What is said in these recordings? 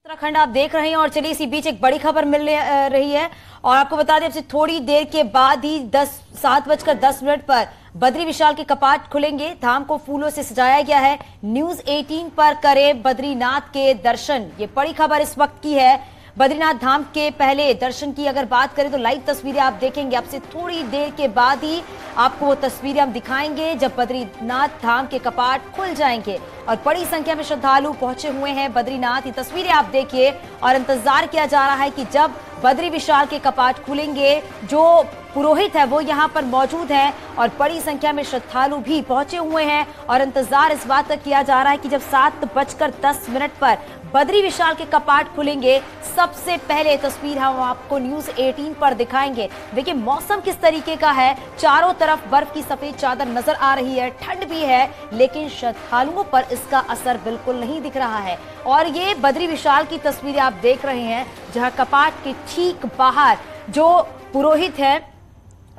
उत्तराखंड आप देख रहे हैं और चलिए इसी बीच एक बड़ी खबर मिल रही है और आपको बता दें अब से थोड़ी देर के बाद ही 7:10 पर बद्री विशाल के कपाट खुलेंगे। धाम को फूलों से सजाया गया है। न्यूज 18 पर करें बद्रीनाथ के दर्शन, ये बड़ी खबर इस वक्त की है। बद्रीनाथ धाम के पहले दर्शन की अगर बात करें तो लाइव तस्वीरें आप देखेंगे। अब से थोड़ी देर के बाद ही आपको वो तस्वीरें हम दिखाएंगे जब बद्रीनाथ धाम के कपाट खुल जाएंगे और बड़ी संख्या में श्रद्धालु पहुंचे हुए हैं बद्रीनाथ। ये तस्वीरें आप देखिए और इंतजार किया जा रहा है कि जब बद्री विशाल के कपाट खुलेंगे। जो पुरोहित है वो यहाँ पर मौजूद है और बड़ी संख्या में श्रद्धालु भी पहुंचे हुए हैं और इंतजार इस बात का किया जा रहा है कि जब 7:10 पर बद्री विशाल के कपाट खुलेंगे सबसे पहले तस्वीर हम आपको न्यूज 18 पर दिखाएंगे। देखिए मौसम किस तरीके का है, चारों तरफ बर्फ की सफेद चादर नजर आ रही है, ठंड भी है लेकिन श्रद्धालुओं पर इसका असर बिल्कुल नहीं दिख रहा है। और ये बद्री विशाल की तस्वीरें आप देख रहे हैं जहां कपाट के ठीक बाहर जो पुरोहित है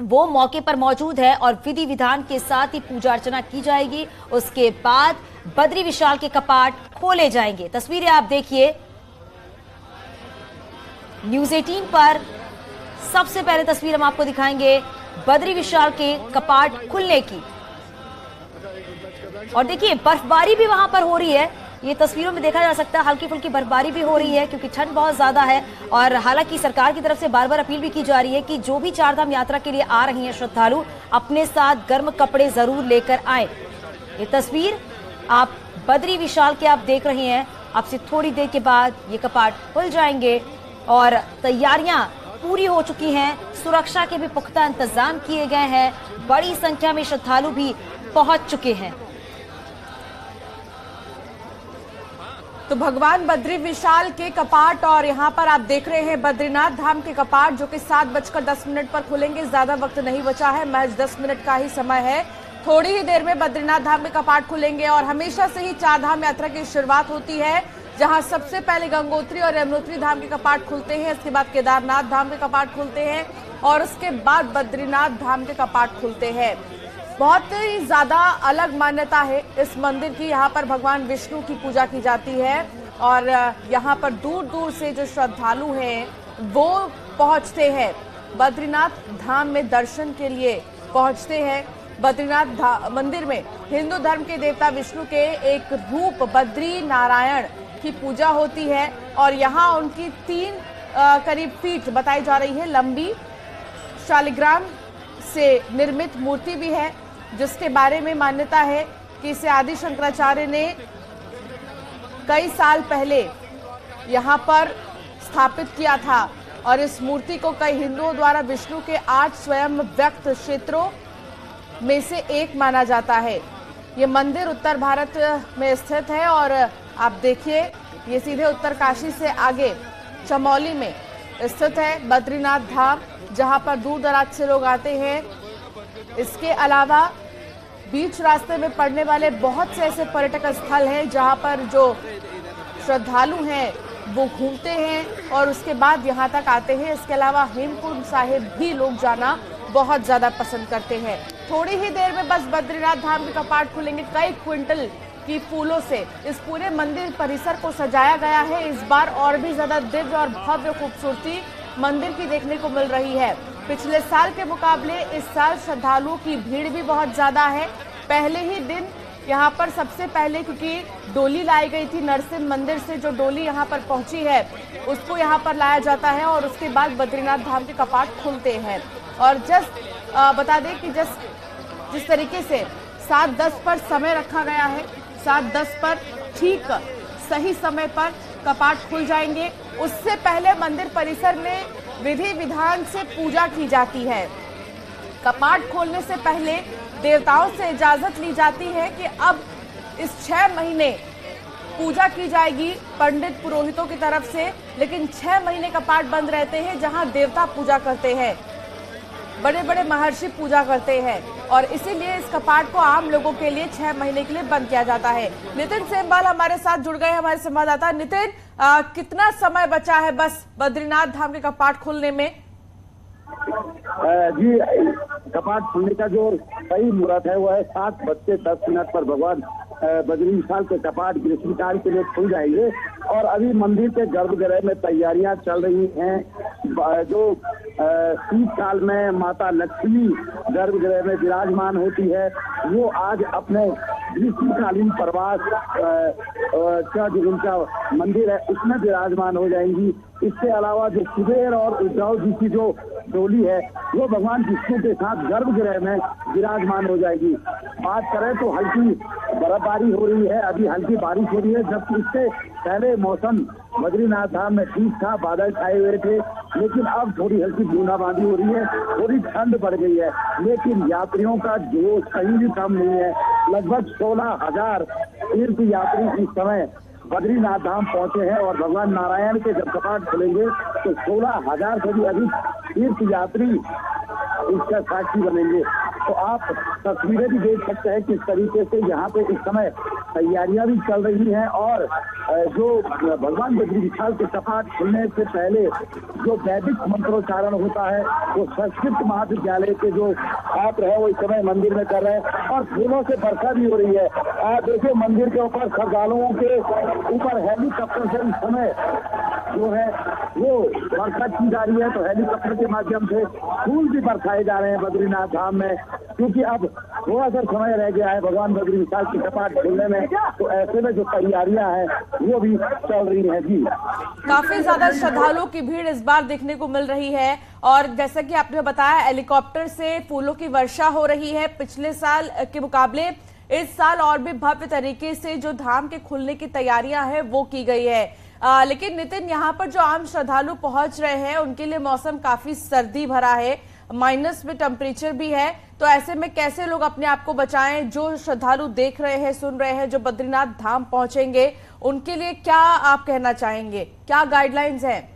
वो मौके पर मौजूद है और विधि विधान के साथ ही पूजा अर्चना की जाएगी। उसके बाद बद्री विशाल के कपाट खोले जाएंगे। तस्वीरें आप देखिए न्यूज 18 पर सबसे पहले तस्वीर हम आपको दिखाएंगे बद्री विशाल के कपाट खुलने की। और देखिए बर्फबारी भी वहां पर हो रही है, ये तस्वीरों में देखा जा सकता है। हल्की फुल्की बर्फबारी भी हो रही है क्योंकि ठंड बहुत ज्यादा है और हालांकि सरकार की तरफ से बार बार अपील भी की जा रही है कि जो भी चारधाम यात्रा के लिए आ रही हैं श्रद्धालु अपने साथ गर्म कपड़े जरूर लेकर आए। ये तस्वीर आप बद्री विशाल के आप देख रहे हैं। अब से थोड़ी देर के बाद ये कपाट खुल जाएंगे और तैयारियां पूरी हो चुकी हैं। सुरक्षा के भी पुख्ता इंतजाम किए गए हैं। बड़ी संख्या में श्रद्धालु भी पहुंच चुके हैं। तो भगवान बद्री विशाल के कपाट और यहाँ पर आप देख रहे हैं बद्रीनाथ धाम के कपाट जो कि 7:10 पर खुलेंगे। ज्यादा वक्त नहीं बचा है, महज 10 मिनट का ही समय है। थोड़ी ही देर में बद्रीनाथ धाम के कपाट खुलेंगे और हमेशा से ही चारधाम यात्रा की शुरुआत होती है जहां सबसे पहले गंगोत्री और यमुनोत्री धाम के कपाट खुलते हैं, इसके बाद केदारनाथ धाम के कपाट खुलते हैं और उसके बाद बद्रीनाथ धाम के कपाट खुलते हैं। बहुत ही ज्यादा अलग मान्यता है इस मंदिर की। यहाँ पर भगवान विष्णु की पूजा की जाती है और यहाँ पर दूर दूर से जो श्रद्धालु हैं वो पहुँचते हैं बद्रीनाथ धाम में दर्शन के लिए पहुँचते हैं। बद्रीनाथ मंदिर में हिंदू धर्म के देवता विष्णु के एक रूप बद्री नारायण की पूजा होती है और यहाँ उनकी 3 करीब फीट बताई जा रही है लंबी शालिग्राम से निर्मित मूर्ति भी है जिसके बारे में मान्यता है कि इसे आदि शंकराचार्य ने कई साल पहले यहाँ पर स्थापित किया था और इस मूर्ति को कई हिंदुओं द्वारा विष्णु के 8 स्वयं व्यक्त क्षेत्रों में से एक माना जाता है। ये मंदिर उत्तर भारत में स्थित है और आप देखिए ये सीधे उत्तरकाशी से आगे चमोली में स्थित है बद्रीनाथ धाम जहां पर दूर दराज से लोग आते हैं। इसके अलावा बीच रास्ते में पड़ने वाले बहुत से ऐसे पर्यटक स्थल हैं जहां पर जो श्रद्धालु हैं वो घूमते हैं और उसके बाद यहां तक आते हैं। इसके अलावा हेमकुंड साहिब भी लोग जाना बहुत ज्यादा पसंद करते हैं। थोड़ी ही देर में बस बद्रीनाथ धाम के कपाट खुलेंगे। कई क्विंटल की फूलों से इस पूरे मंदिर परिसर को सजाया गया है। इस बार और भी ज्यादा दिव्य और भव्य खूबसूरती मंदिर की देखने को मिल रही है। पिछले साल के मुकाबले इस साल श्रद्धालुओं की भीड़ भी बहुत ज्यादा है। पहले ही दिन यहाँ पर सबसे पहले क्योंकि डोली लाई गई थी नरसिंह मंदिर से, जो डोली यहाँ पर पहुंची है उसको यहाँ पर लाया जाता है और उसके बाद बद्रीनाथ धाम के कपाट खुलते हैं। और बता दें कि जिस तरीके से 7:10 पर समय रखा गया है, 7:10 पर ठीक सही समय पर कपाट खुल जाएंगे। उससे पहले मंदिर परिसर में विधि विधान से पूजा की जाती है। कपाट खोलने से पहले देवताओं से इजाजत ली जाती है कि अब इस 6 महीने पूजा की जाएगी पंडित पुरोहितों की तरफ से, लेकिन 6 महीने कपाट बंद रहते हैं जहां देवता पूजा करते हैं, बड़े बड़े महर्षि पूजा करते हैं और इसीलिए इस कपाट को आम लोगों के लिए 6 महीने के लिए बंद किया जाता है। नितिन सेमवाल हमारे साथ जुड़ गए, हमारे संवाददाता। नितिन, कितना समय बचा है बस बद्रीनाथ धाम के कपाट खुलने में? जी, कपाट खुलने का जो सही मुहूर्त है वो है 7:10 पर भगवान बद्री विशाल के कपाट ग्रीष्मकाल के लिए खुल जाएंगे और अभी मंदिर के गर्भगृह में तैयारियां चल रही हैं। जो शीतकाल में माता लक्ष्मी गर्भगृह में विराजमान होती है, वो आज अपने ग्रीष्मकालीन प्रवास का जो उनका मंदिर है उसमें विराजमान हो जाएंगी। इसके अलावा जो कुबेर और उद्धव जी की जो डोली है वो भगवान विष्णु के साथ गर्भगृह में विराजमान हो जाएगी। बात करें तो हल्की बर्फबारी हो रही है, अभी हल्की बारिश हो रही है, जबकि इससे पहले मौसम बद्रीनाथ धाम में ठीक था, बादल छाए हुए थे, लेकिन अब थोड़ी हल्की बूंदाबांदी हो रही है, थोड़ी ठंड बढ़ गई है, लेकिन यात्रियों का जोश कहीं भी कम नहीं है। लगभग 16,000 तीर्थ यात्री इस समय बद्रीनाथ धाम पहुंचे हैं और भगवान नारायण के जब कपाट खुलेंगे तो 16,000 से भी अधिक तीर्थ यात्री इसका साक्षी बनेंगे। तो आप तस्वीरें भी देख सकते हैं किस तरीके से यहाँ पे इस समय तैयारियां भी चल रही हैं और जो भगवान बद्री विशाल के कपाट खुलने से पहले जो वैदिक मंत्रोच्चारण होता है वो संस्कृत महाविद्यालय के जो छात्र है वो इस समय मंदिर में कर रहे हैं और फूलों से वर्षा भी हो रही है। आप देखिए मंदिर के ऊपर श्रद्धालुओं के ऊपर हेलीकॉप्टर से इस समय जो है वो वर्षा की जा रही है, तो हेलीकॉप्टर के माध्यम से फूल भी बरसाए जा रहे हैं बद्रीनाथ धाम में, क्योंकि अब थोड़ा सा समय रह गया है भगवान बद्री विशाल के कपाट खुलने में, तो ऐसे में जो तैयारियां हैं वो भी चल रही हैं। जी, काफी ज्यादा श्रद्धालुओं की भीड़ इस बार देखने को मिल रही है और जैसा कि आपने बताया हेलीकॉप्टर से फूलों की वर्षा हो रही है। पिछले साल के मुकाबले इस साल और भी भव्य तरीके से जो धाम के खुलने की तैयारियां हैं वो की गई है। लेकिन नितिन, यहाँ पर जो आम श्रद्धालु पहुंच रहे हैं उनके लिए मौसम काफी सर्दी भरा है, माइनस में टेम्परेचर भी है, तो ऐसे में कैसे लोग अपने आप को बचाएं? जो श्रद्धालु देख रहे हैं, सुन रहे हैं, जो बद्रीनाथ धाम पहुंचेंगे उनके लिए क्या आप कहना चाहेंगे? क्या गाइडलाइंस हैं?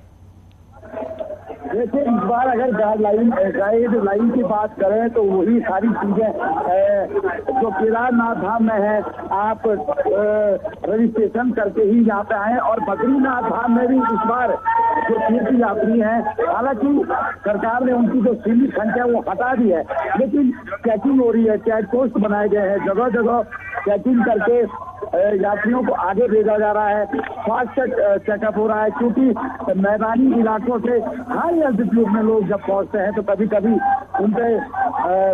देखिए, इस बार अगर गाइडलाइन की बात करें तो वही सारी चीजें जो केदारनाथ धाम में है, आप रजिस्ट्रेशन करके ही यहाँ पे आए और बद्रीनाथ धाम में भी इस बार जो तीर्थ यात्री हैं, हालांकि सरकार ने उनकी जो सीमित संख्या वो हटा दी है, लेकिन चेकिंग हो रही है, चेक पोस्ट बनाए गए हैं, जगह जगह चेकिंग करके यात्रियों को आगे भेजा जा रहा है। फास्ट चेकअप हो रहा है, क्योंकि मैदानी इलाकों से हाई एल्टीट्यूड में लोग जब पहुंचते हैं तो कभी कभी उनके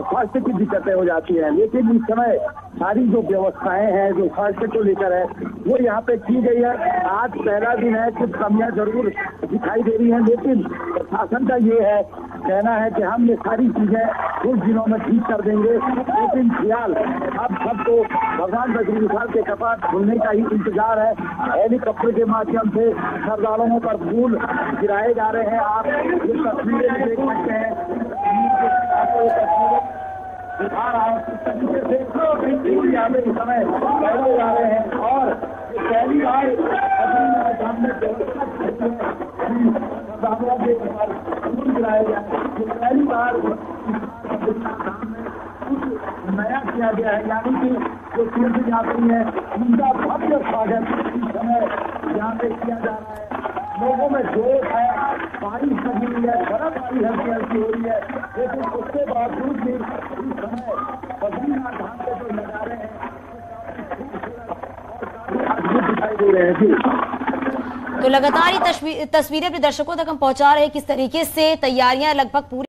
स्वास्थ्य की दिक्कतें हो जाती हैं, लेकिन इस समय सारी जो व्यवस्थाएं हैं जो स्वास्थ्य को लेकर है वो यहाँ पे की गई है। आज पहला दिन है, कुछ कमियां जरूर दिखाई दे रही हैं, लेकिन प्रशासन का ये है कहना है कि हम ये सारी चीजें कुछ दिनों में ठीक कर देंगे, लेकिन फिलहाल अब सबको भगवान बद्री विशाल के कपाट खुलने का ही इंतजार है। हेलीकॉप्टर के माध्यम से श्रद्धालुओं पर फूल गिराए जा रहे हैं। आप ये तस्वीरें देख सकते हैं, दिखा रहा है किस तरीके से फूल यहाँ पे इस समय फैले जा रहे हैं और पहली बार सामने श्रद्धालुओं के फूल गिराए जा रहे हैं। पहली बार नया किया गया है, यानी कि जो तीर्थ यात्री है उनका भव्य स्वागत इस समय यहाँ पे किया जा रहा है। लोगों में जोश है, बारिश लगी हुई है, बर्फबारी हल्की हल्की हो रही है, लेकिन उसके बावजूद भी इस समय बद्रीनाथ धाम के जो नजारे हैं अद्भुत दिखाई दे रहे हैं। जी, तो लगातार ये तस्वीरें अपने दर्शकों तक हम पहुंचा रहे हैं किस तरीके से तैयारियां लगभग पूरी